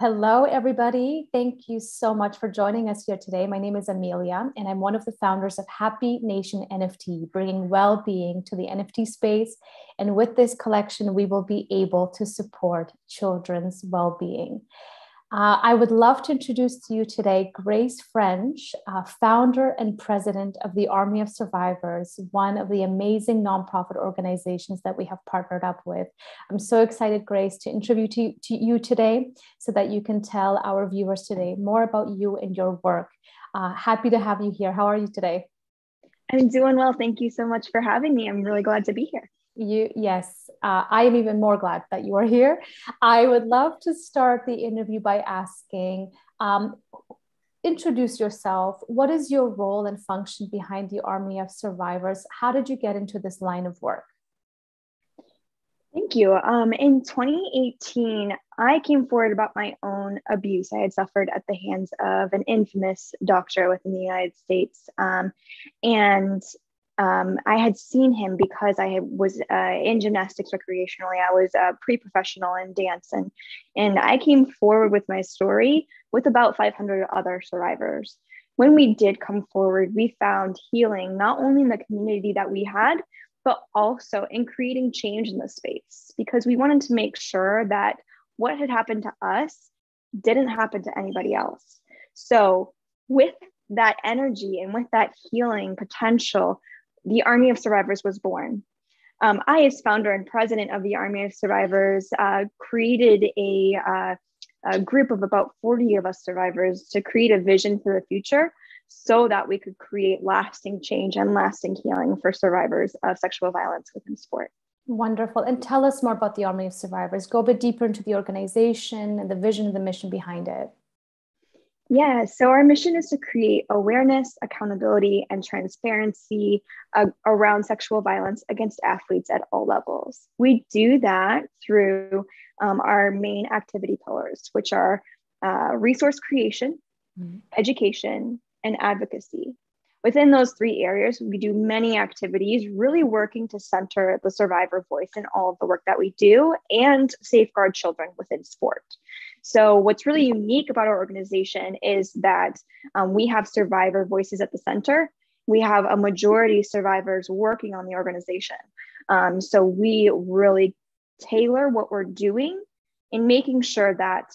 Hello, everybody. Thank you so much for joining us here today. My name is Amelia, and I'm one of the founders of Happy Nation NFT, bringing well-being to the NFT space. And with this collection, we will be able to support children's well-being. I would love to introduce to you today Grace French, founder and president of the Army of Survivors, one of the amazing nonprofit organizations that we have partnered up with. I'm so excited, Grace, to introduce to you today so that you can tell our viewers today more about you and your work. Happy to have you here. How are you today? I'm doing well. Thank you so much for having me. I'm really glad to be here. Yes, I am even more glad that you are here. I would love to start the interview by asking, introduce yourself. What is your role and function behind the Army of Survivors? How did you get into this line of work? Thank you. In 2018, I came forward about my own abuse I had suffered at the hands of an infamous doctor within the United States. I had seen him because was in gymnastics recreationally. I was a pre-professional in dance, and I came forward with my story with about 500 other survivors. When we did come forward, we found healing not only in the community that we had, but also in creating change in the space, because we wanted to make sure that what had happened to us didn't happen to anybody else. So with that energy and with that healing potential, the Army of Survivors was born. I, as founder and president of the Army of Survivors, created a group of about 40 of us survivors to create a vision for the future so that we could create lasting change and lasting healing for survivors of sexual violence within sport. Wonderful. And tell us more about the Army of Survivors. Go a bit deeper into the organization and the vision and the mission behind it. Yeah, so our mission is to create awareness, accountability, and transparency around sexual violence against athletes at all levels. We do that through our main activity pillars, which are resource creation, education, and advocacy. Within those three areas, we do many activities, really working to center the survivor voice in all of the work that we do and safeguard children within sport. So what's really unique about our organization is that we have survivor voices at the center. We have a majority survivors working on the organization. So we really tailor what we're doing in making sure that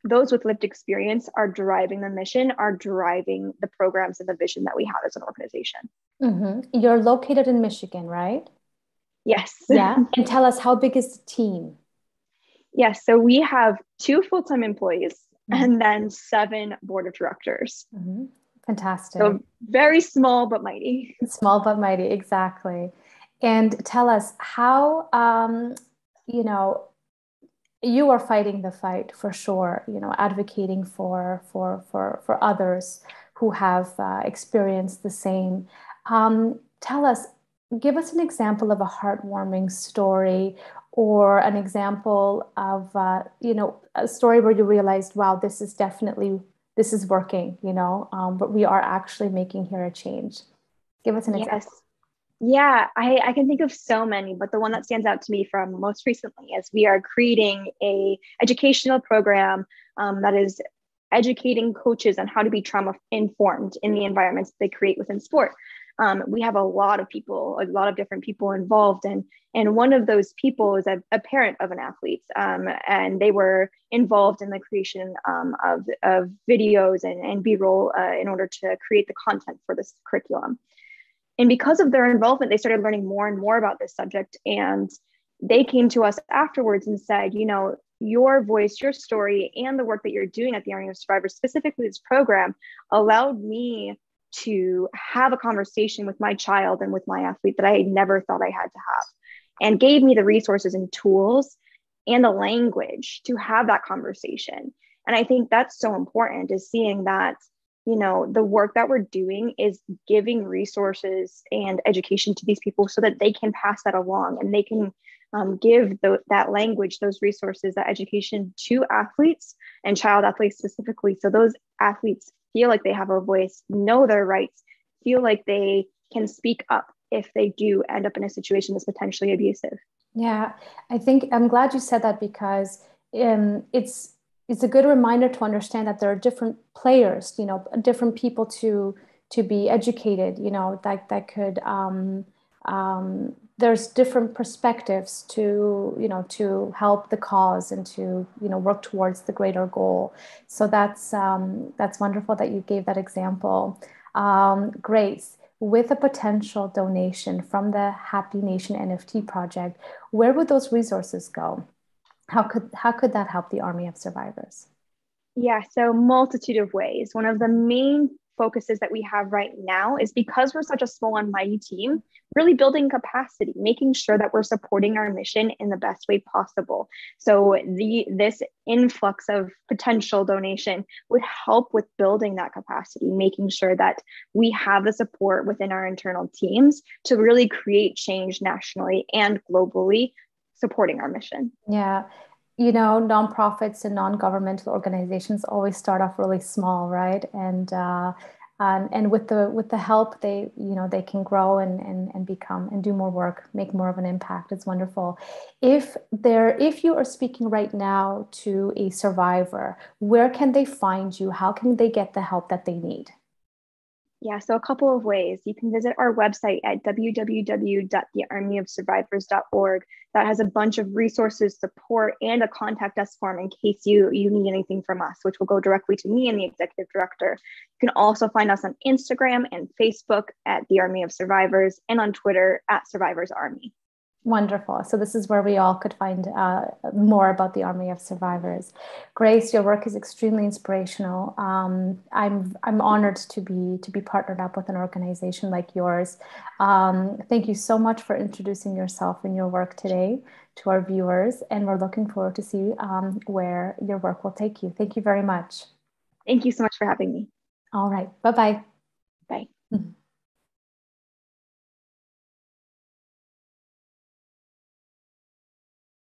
those with lived experience are driving the mission, are driving the programs and the vision that we have as an organization. Mm-hmm. You're located in Michigan, right? Yes. Yeah. And tell us, how big is the team? Yes. So we have 2 full-time employees and then 7 board of directors. Mm-hmm. Fantastic. So very small but mighty. Small but mighty, exactly. And tell us how, you are fighting the fight for sure, advocating for others who have experienced the same. Tell us, give us an example of a heartwarming story or an example of, a story where you realized, wow, this is working, but we are actually making here a change. Give us an example. Yeah, I can think of so many, but the one that stands out to me from most recently is we are creating a educational program that is educating coaches on how to be trauma informed in the environments they create within sport. We have a lot of different people involved, and one of those people is a parent of an athlete, and they were involved in the creation of videos and B-roll in order to create the content for this curriculum. And because of their involvement, they started learning more and more about this subject. And they came to us afterwards and said, your voice, your story, and the work that you're doing at the Army of Survivors, specifically this program, allowed me to have a conversation with my child and with my athlete that I never thought I had to have, and gave me the resources and tools and the language to have that conversation. And I think that's so important, is seeing that the work that we're doing is giving resources and education to these people so that they can pass that along, and they can give that language, those resources, that education to athletes and child athletes specifically. So those athletes feel like they have a voice, know their rights, feel like they can speak up if they do end up in a situation that's potentially abusive. Yeah, I think I'm glad you said that, because it's it's a good reminder to understand that there are different players, different people to be educated, that could there's different perspectives to help the cause and to work towards the greater goal. So that's wonderful that you gave that example. Grace, with a potential donation from the Happy Nation NFT project, where would those resources go? How could that help the Army of Survivors? Yeah, so multitude of ways. One of the main focuses that we have right now is because we're such a small and mighty team, really building capacity, making sure that we're supporting our mission in the best way possible. So this influx of potential donation would help with building that capacity, making sure that we have the support within our internal teams to really create change nationally and globally, supporting our mission. Yeah. Nonprofits and non-governmental organizations always start off really small, right? And with the help, they can grow and become and do more work, make more of an impact. It's wonderful. If you are speaking right now to a survivor, where can they find you? How can they get the help that they need? Yeah, so a couple of ways. You can visit our website at www.thearmyofsurvivors.org. That has a bunch of resources, support, and a contact us form in case you need anything from us, which will go directly to me and the executive director. You can also find us on Instagram and Facebook at The Army of Survivors and on Twitter at Survivors Army. Wonderful. So this is where we all could find more about the Army of Survivors. Grace, your work is extremely inspirational. I'm honored to be partnered up with an organization like yours. Thank you so much for introducing yourself and your work today to our viewers, and we're looking forward to see where your work will take you. Thank you very much. Thank you so much for having me. All right. Bye-bye. Bye.